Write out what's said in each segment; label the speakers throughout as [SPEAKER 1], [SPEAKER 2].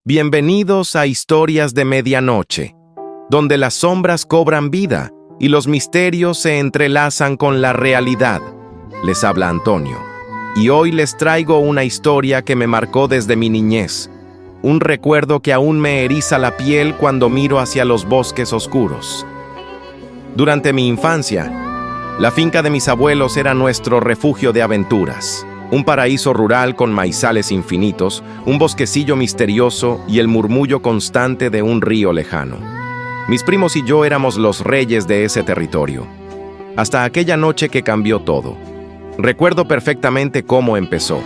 [SPEAKER 1] Bienvenidos a Historias de Medianoche, donde las sombras cobran vida y los misterios se entrelazan con la realidad. Les habla Antonio, y hoy les traigo una historia que me marcó desde mi niñez, un recuerdo que aún me eriza la piel cuando miro hacia los bosques oscuros. Durante mi infancia, la finca de mis abuelos era nuestro refugio de aventuras. Un paraíso rural con maizales infinitos, un bosquecillo misterioso y el murmullo constante de un río lejano. Mis primos y yo éramos los reyes de ese territorio. Hasta aquella noche que cambió todo. Recuerdo perfectamente cómo empezó.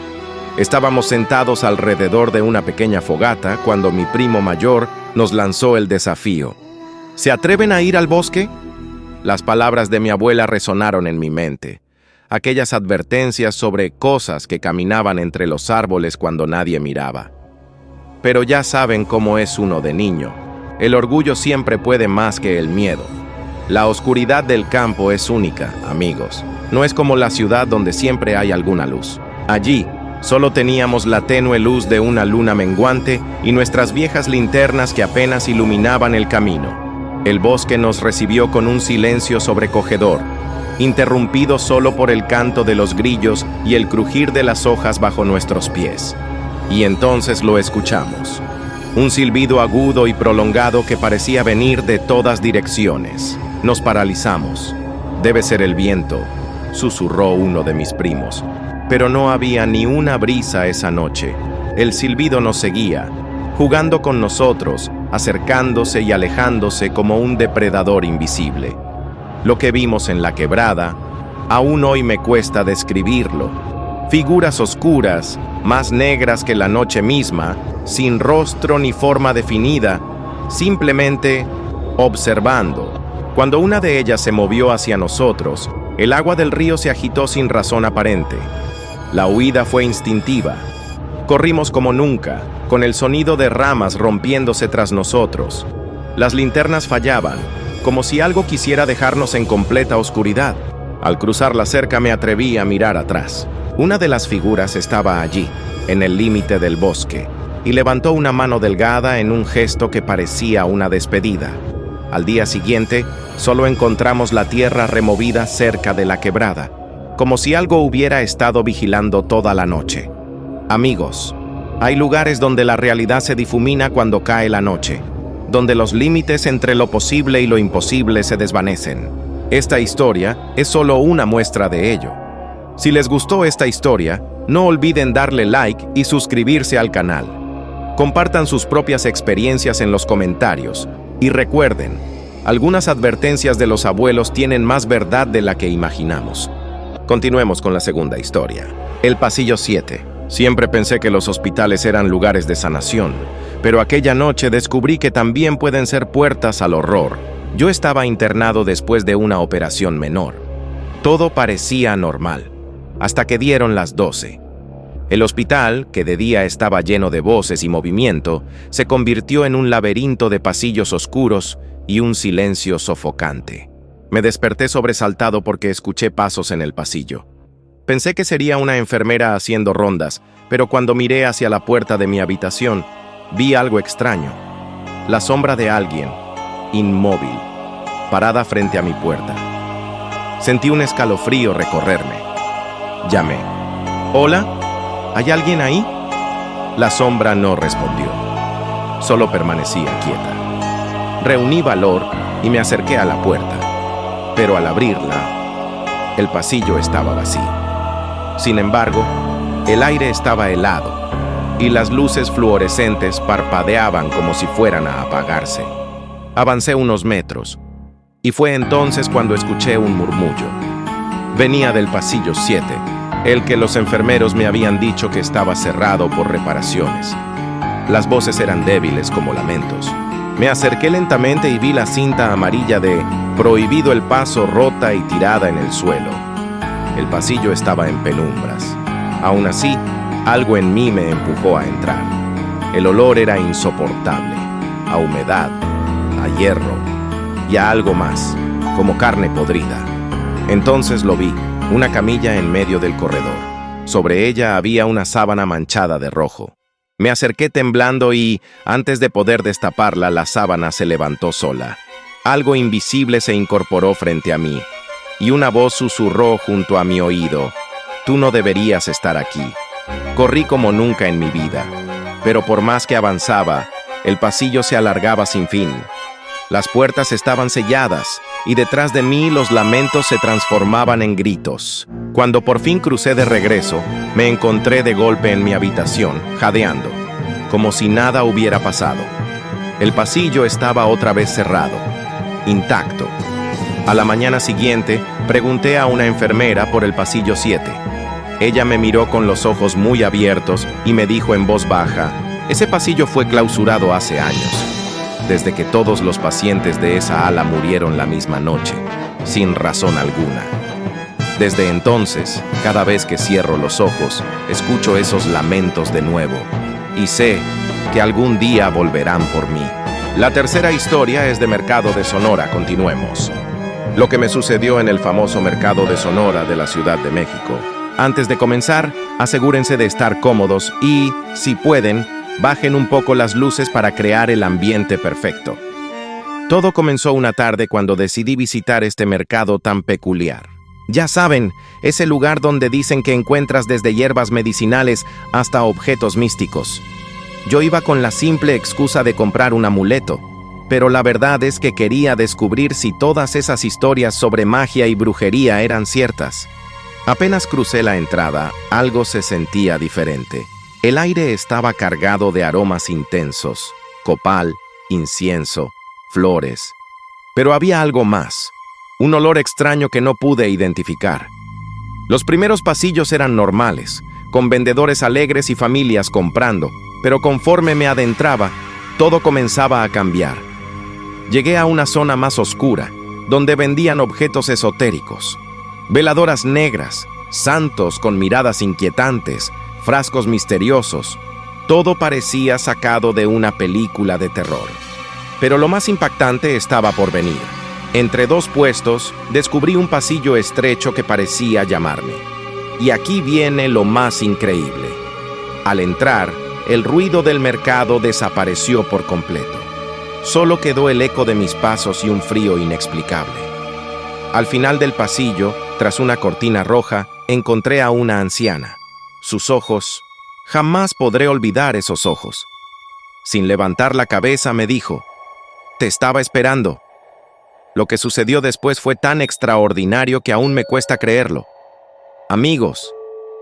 [SPEAKER 1] Estábamos sentados alrededor de una pequeña fogata cuando mi primo mayor nos lanzó el desafío. ¿Se atreven a ir al bosque? Las palabras de mi abuela resonaron en mi mente. Aquellas advertencias sobre cosas que caminaban entre los árboles cuando nadie miraba. Pero ya saben cómo es uno de niño. El orgullo siempre puede más que el miedo. La oscuridad del campo es única, amigos. No es como la ciudad donde siempre hay alguna luz. Allí, solo teníamos la tenue luz de una luna menguante y nuestras viejas linternas que apenas iluminaban el camino. El bosque nos recibió con un silencio sobrecogedor, interrumpido solo por el canto de los grillos y el crujir de las hojas bajo nuestros pies. Y entonces lo escuchamos. Un silbido agudo y prolongado que parecía venir de todas direcciones. Nos paralizamos. «Debe ser el viento», susurró uno de mis primos. Pero no había ni una brisa esa noche. El silbido nos seguía, jugando con nosotros, acercándose y alejándose como un depredador invisible. Lo que vimos en la quebrada, aún hoy me cuesta describirlo. Figuras oscuras, más negras que la noche misma, sin rostro ni forma definida, simplemente observando. Cuando una de ellas se movió hacia nosotros, el agua del río se agitó sin razón aparente. La huida fue instintiva. Corrimos como nunca, con el sonido de ramas rompiéndose tras nosotros. Las linternas fallaban, como si algo quisiera dejarnos en completa oscuridad. Al cruzar la cerca me atreví a mirar atrás. Una de las figuras estaba allí, en el límite del bosque, y levantó una mano delgada en un gesto que parecía una despedida. Al día siguiente, solo encontramos la tierra removida cerca de la quebrada, como si algo hubiera estado vigilando toda la noche. Amigos, hay lugares donde la realidad se difumina cuando cae la noche, donde los límites entre lo posible y lo imposible se desvanecen. Esta historia es solo una muestra de ello. Si les gustó esta historia, no olviden darle like y suscribirse al canal. Compartan sus propias experiencias en los comentarios y recuerden, algunas advertencias de los abuelos tienen más verdad de la que imaginamos. Continuemos con la segunda historia. El pasillo 7. Siempre pensé que los hospitales eran lugares de sanación, pero aquella noche descubrí que también pueden ser puertas al horror. Yo estaba internado después de una operación menor. Todo parecía normal, hasta que dieron las 12. El hospital, que de día estaba lleno de voces y movimiento, se convirtió en un laberinto de pasillos oscuros y un silencio sofocante. Me desperté sobresaltado porque escuché pasos en el pasillo. Pensé que sería una enfermera haciendo rondas, pero cuando miré hacia la puerta de mi habitación, vi algo extraño. La sombra de alguien, inmóvil, parada frente a mi puerta. Sentí un escalofrío recorrerme. Llamé. «¿Hola? ¿Hay alguien ahí?» La sombra no respondió. Solo permanecía quieta. Reuní valor y me acerqué a la puerta. Pero al abrirla, el pasillo estaba vacío. Sin embargo, el aire estaba helado y las luces fluorescentes parpadeaban como si fueran a apagarse. Avancé unos metros y fue entonces cuando escuché un murmullo. Venía del pasillo 7, el que los enfermeros me habían dicho que estaba cerrado por reparaciones. Las voces eran débiles como lamentos. Me acerqué lentamente y vi la cinta amarilla de «Prohibido el paso» rota y tirada en el suelo. El pasillo estaba en penumbras. Aún así, algo en mí me empujó a entrar. El olor era insoportable, a humedad, a hierro y a algo más, como carne podrida. Entonces lo vi, una camilla en medio del corredor. Sobre ella había una sábana manchada de rojo. Me acerqué temblando y, antes de poder destaparla, la sábana se levantó sola. Algo invisible se incorporó frente a mí, y una voz susurró junto a mi oído: «Tú no deberías estar aquí». Corrí como nunca en mi vida, pero por más que avanzaba, el pasillo se alargaba sin fin. Las puertas estaban selladas, y detrás de mí los lamentos se transformaban en gritos. Cuando por fin crucé de regreso, me encontré de golpe en mi habitación, jadeando, como si nada hubiera pasado. El pasillo estaba otra vez cerrado, intacto. A la mañana siguiente, pregunté a una enfermera por el pasillo 7. Ella me miró con los ojos muy abiertos y me dijo en voz baja: «Ese pasillo fue clausurado hace años, desde que todos los pacientes de esa ala murieron la misma noche, sin razón alguna. Desde entonces, cada vez que cierro los ojos, escucho esos lamentos de nuevo, y sé que algún día volverán por mí». La tercera historia es de Mercado de Sonora. Continuemos. Lo que me sucedió en el famoso Mercado de Sonora de la Ciudad de México. Antes de comenzar, asegúrense de estar cómodos y, si pueden, bajen un poco las luces para crear el ambiente perfecto. Todo comenzó una tarde cuando decidí visitar este mercado tan peculiar. Ya saben, ese lugar donde dicen que encuentras desde hierbas medicinales hasta objetos místicos. Yo iba con la simple excusa de comprar un amuleto, pero la verdad es que quería descubrir si todas esas historias sobre magia y brujería eran ciertas. Apenas crucé la entrada, algo se sentía diferente. El aire estaba cargado de aromas intensos: copal, incienso, flores. Pero había algo más, un olor extraño que no pude identificar. Los primeros pasillos eran normales, con vendedores alegres y familias comprando, pero conforme me adentraba, todo comenzaba a cambiar. Llegué a una zona más oscura, donde vendían objetos esotéricos. Veladoras negras, santos con miradas inquietantes, frascos misteriosos. Todo parecía sacado de una película de terror. Pero lo más impactante estaba por venir. Entre dos puestos, descubrí un pasillo estrecho que parecía llamarme. Y aquí viene lo más increíble. Al entrar, el ruido del mercado desapareció por completo. Solo quedó el eco de mis pasos y un frío inexplicable. Al final del pasillo, tras una cortina roja, encontré a una anciana. Sus ojos, jamás podré olvidar esos ojos. Sin levantar la cabeza me dijo: «Te estaba esperando». Lo que sucedió después fue tan extraordinario que aún me cuesta creerlo. Amigos,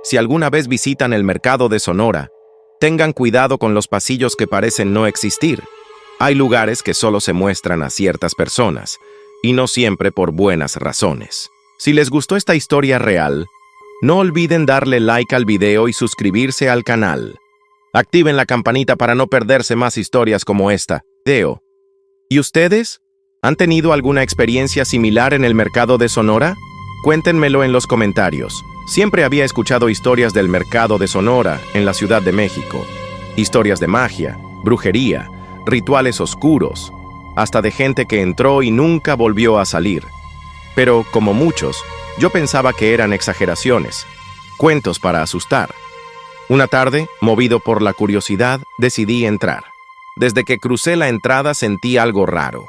[SPEAKER 1] si alguna vez visitan el Mercado de Sonora, tengan cuidado con los pasillos que parecen no existir. Hay lugares que solo se muestran a ciertas personas, y no siempre por buenas razones. Si les gustó esta historia real, no olviden darle like al video y suscribirse al canal. Activen la campanita para no perderse más historias como esta video. ¿Y ustedes? ¿Han tenido alguna experiencia similar en el Mercado de Sonora? Cuéntenmelo en los comentarios. Siempre había escuchado historias del Mercado de Sonora en la Ciudad de México. Historias de magia, brujería, rituales oscuros, hasta de gente que entró y nunca volvió a salir. Pero, como muchos, yo pensaba que eran exageraciones, cuentos para asustar. Una tarde, movido por la curiosidad, decidí entrar. Desde que crucé la entrada sentí algo raro.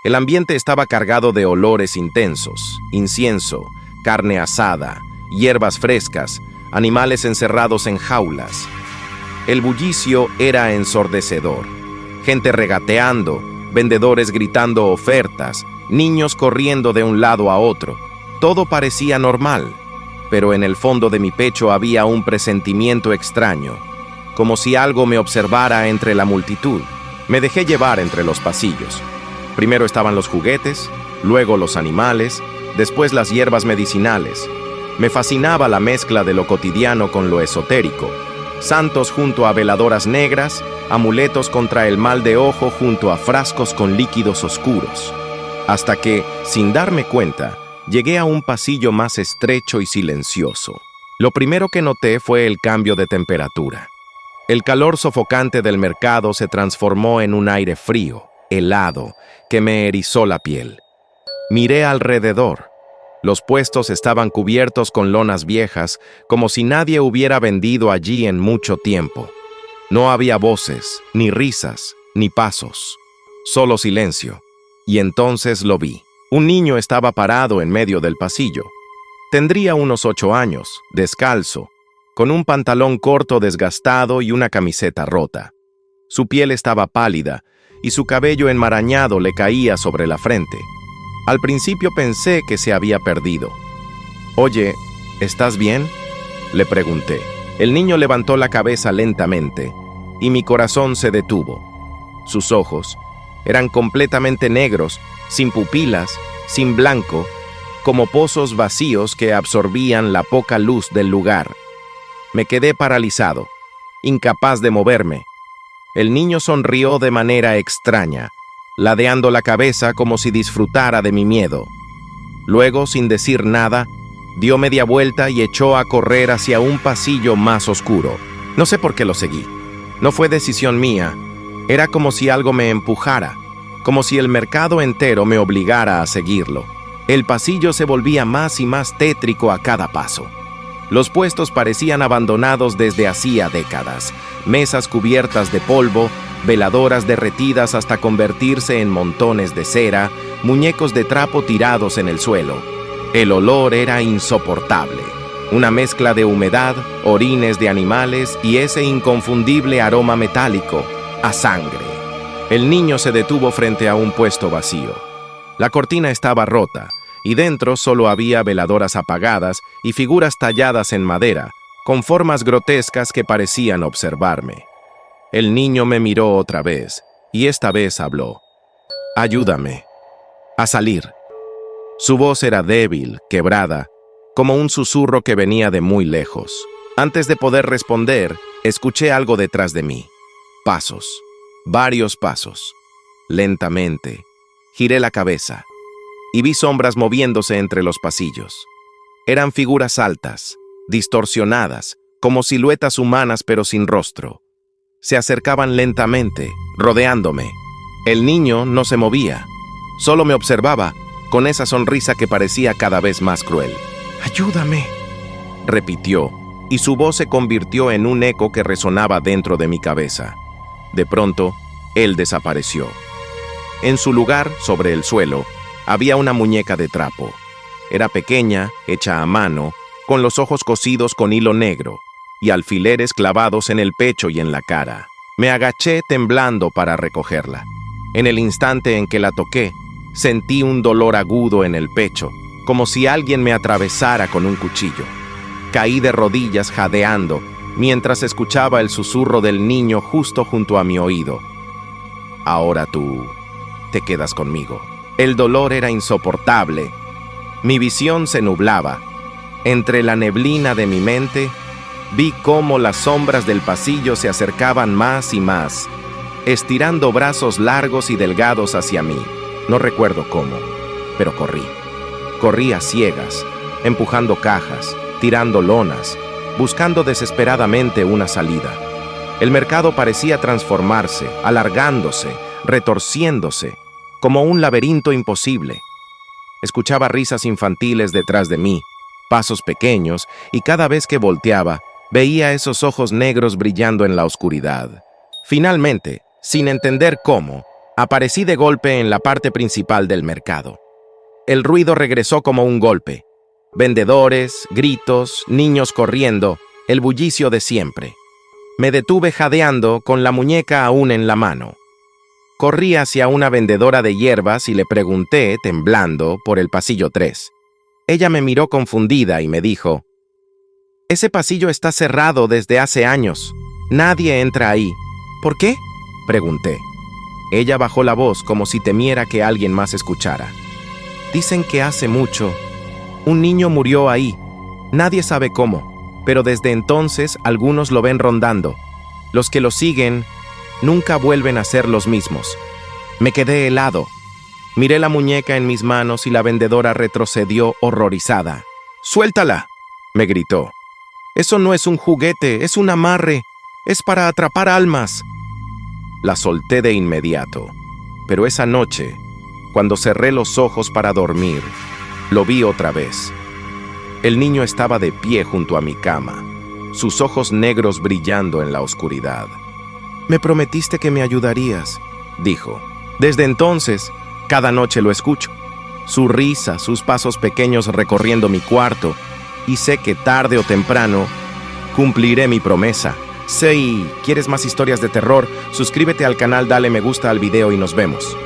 [SPEAKER 1] El ambiente estaba cargado de olores intensos: incienso, carne asada, hierbas frescas, animales encerrados en jaulas. El bullicio era ensordecedor. Gente regateando, vendedores gritando ofertas, niños corriendo de un lado a otro. Todo parecía normal, pero en el fondo de mi pecho había un presentimiento extraño, como si algo me observara entre la multitud. Me dejé llevar entre los pasillos. Primero estaban los juguetes, luego los animales, después las hierbas medicinales. Me fascinaba la mezcla de lo cotidiano con lo esotérico. Santos junto a veladoras negras, amuletos contra el mal de ojo junto a frascos con líquidos oscuros. Hasta que, sin darme cuenta, llegué a un pasillo más estrecho y silencioso. Lo primero que noté fue el cambio de temperatura. El calor sofocante del mercado se transformó en un aire frío, helado, que me erizó la piel. Miré alrededor. Los puestos estaban cubiertos con lonas viejas, como si nadie hubiera vendido allí en mucho tiempo. No había voces, ni risas, ni pasos, solo silencio. Y entonces lo vi. Un niño estaba parado en medio del pasillo. Tendría unos 8 años, descalzo, con un pantalón corto desgastado y una camiseta rota. Su piel estaba pálida y su cabello enmarañado le caía sobre la frente. Al principio pensé que se había perdido. «Oye, ¿estás bien?», le pregunté. El niño levantó la cabeza lentamente y mi corazón se detuvo. Sus ojos eran completamente negros, sin pupilas, sin blanco, como pozos vacíos que absorbían la poca luz del lugar. Me quedé paralizado, incapaz de moverme. El niño sonrió de manera extraña, ladeando la cabeza como si disfrutara de mi miedo. Luego, sin decir nada, dio media vuelta y echó a correr hacia un pasillo más oscuro. No sé por qué lo seguí. No fue decisión mía. Era como si algo me empujara, como si el mercado entero me obligara a seguirlo. El pasillo se volvía más y más tétrico a cada paso. Los puestos parecían abandonados desde hacía décadas. Mesas cubiertas de polvo, veladoras derretidas hasta convertirse en montones de cera, muñecos de trapo tirados en el suelo. El olor era insoportable. Una mezcla de humedad, orines de animales y ese inconfundible aroma metálico, a sangre. El niño se detuvo frente a un puesto vacío. La cortina estaba rota y dentro solo había veladoras apagadas y figuras talladas en madera, con formas grotescas que parecían observarme. El niño me miró otra vez y esta vez habló. «Ayúdame a salir». Su voz era débil, quebrada, como un susurro que venía de muy lejos. Antes de poder responder, escuché algo detrás de mí. Pasos, varios pasos. Lentamente, giré la cabeza y vi sombras moviéndose entre los pasillos. Eran figuras altas, distorsionadas, como siluetas humanas pero sin rostro. Se acercaban lentamente, rodeándome. El niño no se movía, solo me observaba, con esa sonrisa que parecía cada vez más cruel. «Ayúdame», repitió, y su voz se convirtió en un eco que resonaba dentro de mi cabeza. De pronto, él desapareció. En su lugar, sobre el suelo, había una muñeca de trapo. Era pequeña, hecha a mano, con los ojos cosidos con hilo negro y alfileres clavados en el pecho y en la cara. Me agaché temblando para recogerla. En el instante en que la toqué, sentí un dolor agudo en el pecho, como si alguien me atravesara con un cuchillo. Caí de rodillas jadeando, mientras escuchaba el susurro del niño justo junto a mi oído. «Ahora tú te quedas conmigo». El dolor era insoportable. Mi visión se nublaba. Entre la neblina de mi mente, vi cómo las sombras del pasillo se acercaban más y más, estirando brazos largos y delgados hacia mí. No recuerdo cómo, pero corrí. Corrí a ciegas, empujando cajas, tirando lonas, buscando desesperadamente una salida. El mercado parecía transformarse, alargándose, retorciéndose, como un laberinto imposible. Escuchaba risas infantiles detrás de mí, pasos pequeños, y cada vez que volteaba, veía esos ojos negros brillando en la oscuridad. Finalmente, sin entender cómo, aparecí de golpe en la parte principal del mercado. El ruido regresó como un golpe. Vendedores, gritos, niños corriendo, el bullicio de siempre. Me detuve jadeando con la muñeca aún en la mano. Corrí hacia una vendedora de hierbas y le pregunté, temblando, por el pasillo 3. Ella me miró confundida y me dijo: «Ese pasillo está cerrado desde hace años. Nadie entra ahí». «¿Por qué?», pregunté. Ella bajó la voz como si temiera que alguien más escuchara. «Dicen que hace mucho un niño murió ahí. Nadie sabe cómo, pero desde entonces algunos lo ven rondando. Los que lo siguen nunca vuelven a ser los mismos». Me quedé helado. Miré la muñeca en mis manos y la vendedora retrocedió horrorizada. «¡Suéltala!», me gritó. «Eso no es un juguete, es un amarre. Es para atrapar almas». La solté de inmediato, pero esa noche, cuando cerré los ojos para dormir, lo vi otra vez. El niño estaba de pie junto a mi cama, sus ojos negros brillando en la oscuridad. Me prometiste que me ayudarías, dijo. Desde entonces, cada noche lo escucho. Su risa, sus pasos pequeños recorriendo mi cuarto, y sé que tarde o temprano cumpliré mi promesa. Si quieres más historias de terror, suscríbete al canal, dale me gusta al video y nos vemos.